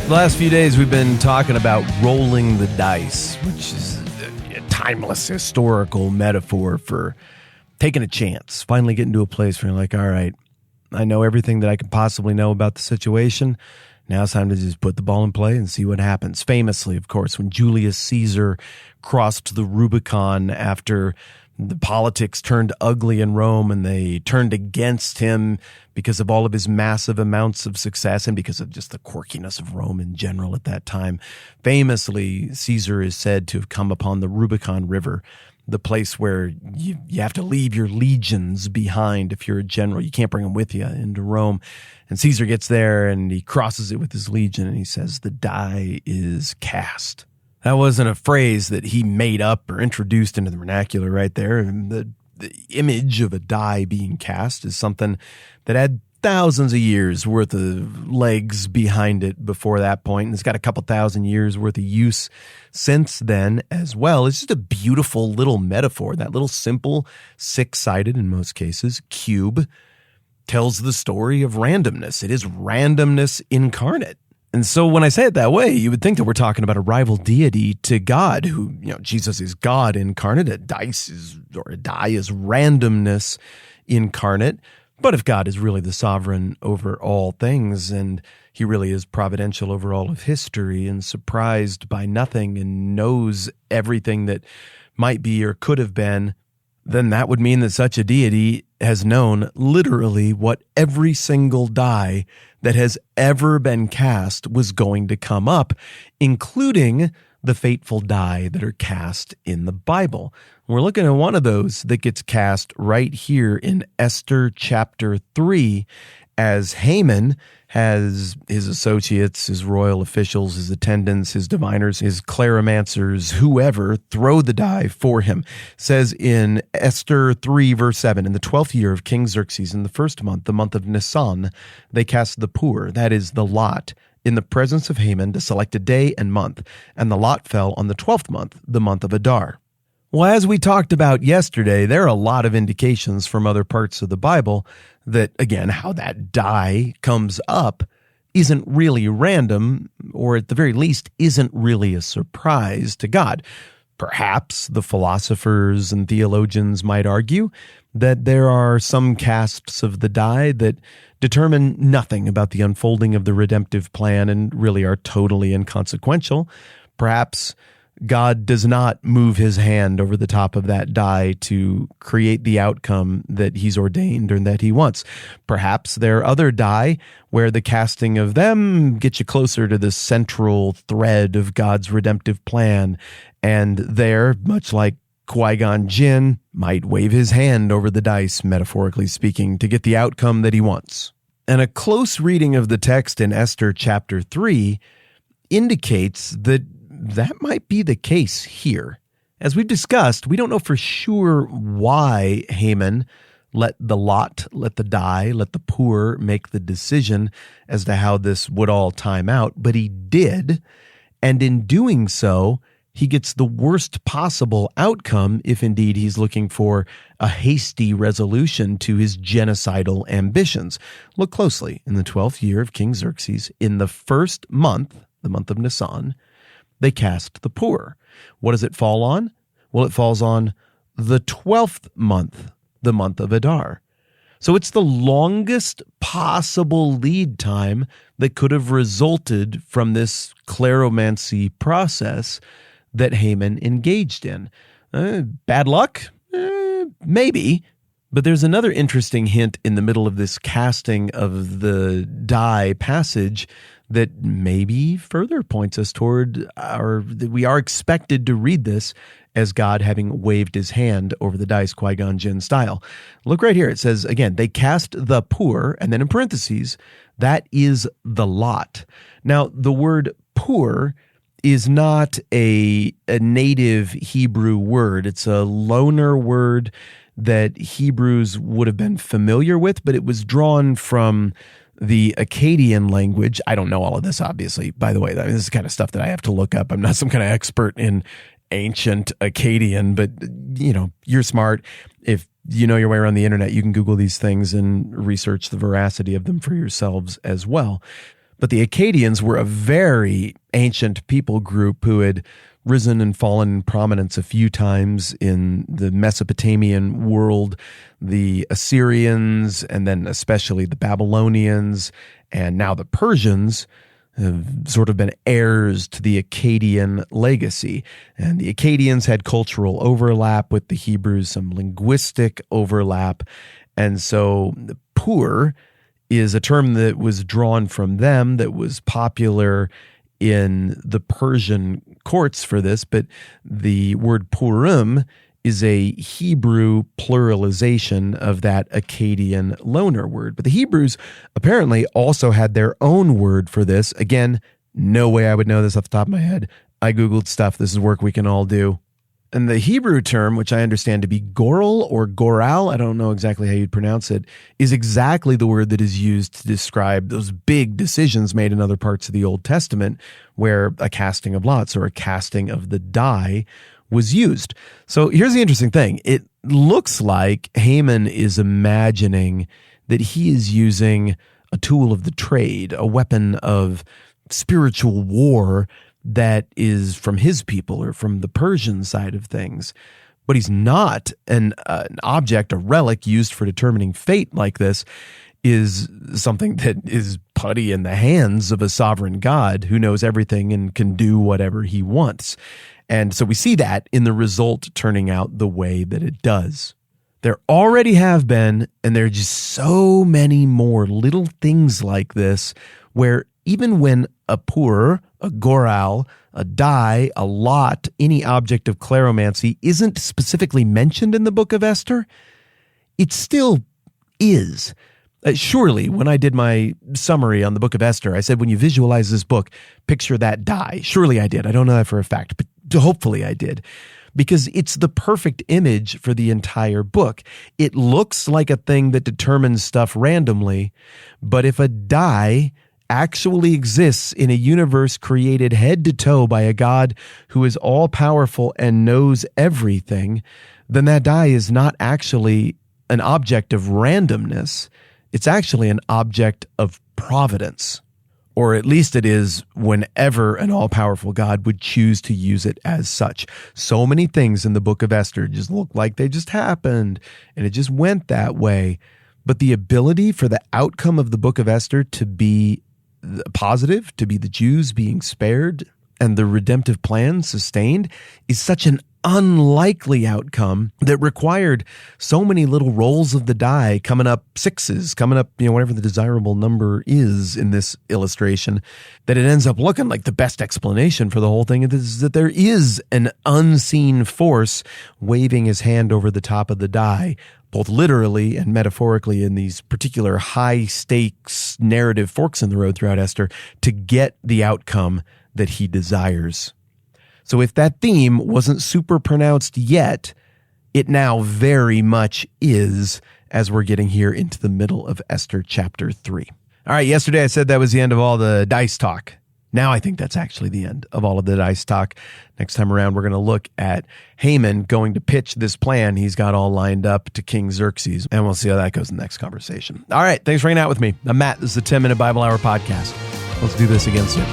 The last few days we've been talking about rolling the dice, which is a timeless historical metaphor for taking a chance, finally getting to a place where you're like, all right, I know everything that I could possibly know about the situation. Now it's time to just put the ball in play and see what happens. Famously, of course, when Julius Caesar crossed the Rubicon after the politics turned ugly in Rome and they turned against him because of all of his massive amounts of success and because of just the quirkiness of Rome in general at that time. Famously, Caesar is said to have come upon the Rubicon River, the place where you have to leave your legions behind if you're a general. You can't bring them with you into Rome. And Caesar gets there and he crosses it with his legion and he says, "The die is cast." That wasn't a phrase that he made up or introduced into the vernacular right there. And the image of a die being cast is something that had thousands of years worth of legs behind it before that point. And it's got a couple thousand years worth of use since then as well. It's just a beautiful little metaphor. That little simple, six-sided in most cases, cube tells the story of randomness. It is randomness incarnate. And so when I say it that way, you would think that we're talking about a rival deity to God who, Jesus is God incarnate. A die is randomness incarnate. But if God is really the sovereign over all things and he really is providential over all of history and surprised by nothing and knows everything that might be or could have been, then that would mean that such a deity has known literally what every single die that has ever been cast was going to come up, including the fateful die that are cast in the Bible. We're looking at one of those that gets cast right here in Esther chapter 3 as Haman has his associates, his royal officials, his attendants, his diviners, his claromancers, whoever, throw the die for him. It says in Esther 3, verse 7, in the 12th year of King Xerxes, in the first month, the month of Nisan, they cast the pur, that is the lot, in the presence of Haman to select a day and month, and the lot fell on the 12th month, the month of Adar. Well, as we talked about yesterday, there are a lot of indications from other parts of the Bible that, again, how that die comes up isn't really random, or at the very least, isn't really a surprise to God. Perhaps the philosophers and theologians might argue that there are some casts of the die that determine nothing about the unfolding of the redemptive plan and really are totally inconsequential. Perhaps God does not move his hand over the top of that die to create the outcome that he's ordained or that he wants. Perhaps there are other die where the casting of them gets you closer to the central thread of God's redemptive plan. And there, much like Qui-Gon Jinn, might wave his hand over the dice, metaphorically speaking, to get the outcome that he wants. And a close reading of the text in Esther chapter 3 indicates that that might be the case here. As we've discussed, we don't know for sure why Haman let the die, let the pur make the decision as to how this would all time out, but he did. And in doing so, he gets the worst possible outcome if indeed he's looking for a hasty resolution to his genocidal ambitions. Look closely. In the 12th year of King Xerxes, in the first month, the month of Nisan, they cast the pur. What does it fall on? Well, it falls on the 12th month, the month of Adar. So it's the longest possible lead time that could have resulted from this claromancy process that Haman engaged in. Bad luck? Maybe. But there's another interesting hint in the middle of this casting of the die passage that maybe further points us toward that we are expected to read this as God having waved his hand over the dice, Qui-Gon Jinn style. Look right here. It says, again, they cast the pur, and then in parentheses, that is the lot. Now, the word pur is not a native Hebrew word. It's a loaner word that Hebrews would have been familiar with, but it was drawn from the Akkadian language. I don't know all of this, obviously, by the way. This is the kind of stuff that I have to look up. I'm not some kind of expert in ancient Akkadian, but, you're smart. If you know your way around the internet, you can Google these things and research the veracity of them for yourselves as well. But the Akkadians were a very ancient people group who had risen and fallen in prominence a few times in the Mesopotamian world. The Assyrians, and then especially the Babylonians, and now the Persians have sort of been heirs to the Akkadian legacy. And the Akkadians had cultural overlap with the Hebrews, some linguistic overlap. And so pur is a term that was drawn from them, that was popular in the Persian courts for this, but the word Purim is a Hebrew pluralization of that Akkadian loner word. But the Hebrews apparently also had their own word for this. Again, no way I would know this off the top of my head. I Googled stuff. This is work we can all do. And the Hebrew term, which I understand to be goral or goral, I don't know exactly how you'd pronounce it, is exactly the word that is used to describe those big decisions made in other parts of the Old Testament where a casting of lots or a casting of the die was used. So here's the interesting thing. It looks like Haman is imagining that he is using a tool of the trade, a weapon of spiritual war that is from his people or from the Persian side of things. But he's not an object, a relic used for determining fate like this is something that is putty in the hands of a sovereign God who knows everything and can do whatever he wants. And so we see that in the result turning out the way that it does. There already have been, and there are just so many more little things like this where even when a pur, a goral, a die, a lot, any object of kleromancy isn't specifically mentioned in the book of Esther, it still is. Surely, when I did my summary on the book of Esther, I said, when you visualize this book, picture that die. Surely I did. I don't know that for a fact, but hopefully I did. Because it's the perfect image for the entire book. It looks like a thing that determines stuff randomly, but if a die actually exists in a universe created head to toe by a God who is all-powerful and knows everything, then that die is not actually an object of randomness. It's actually an object of providence. Or at least it is whenever an all-powerful God would choose to use it as such. So many things in the book of Esther just look like they just happened, and it just went that way. But the ability for the outcome of the book of Esther to be positive, to be the Jews being spared and the redemptive plan sustained, is such an unlikely outcome that required so many little rolls of the die coming up sixes, coming up, whatever the desirable number is in this illustration, that it ends up looking like the best explanation for the whole thing is that there is an unseen force waving his hand over the top of the die, both literally and metaphorically in these particular high-stakes narrative forks in the road throughout Esther to get the outcome that he desires. So if that theme wasn't super pronounced yet, it now very much is as we're getting here into the middle of Esther chapter 3. All right, yesterday I said that was the end of all the dice talk. Now I think that's actually the end of all of the dice talk. Next time around, we're going to look at Haman going to pitch this plan he's got all lined up to King Xerxes, and we'll see how that goes in the next conversation. All right, thanks for hanging out with me. I'm Matt. This is the 10-Minute Bible Hour Podcast. Let's do this again soon.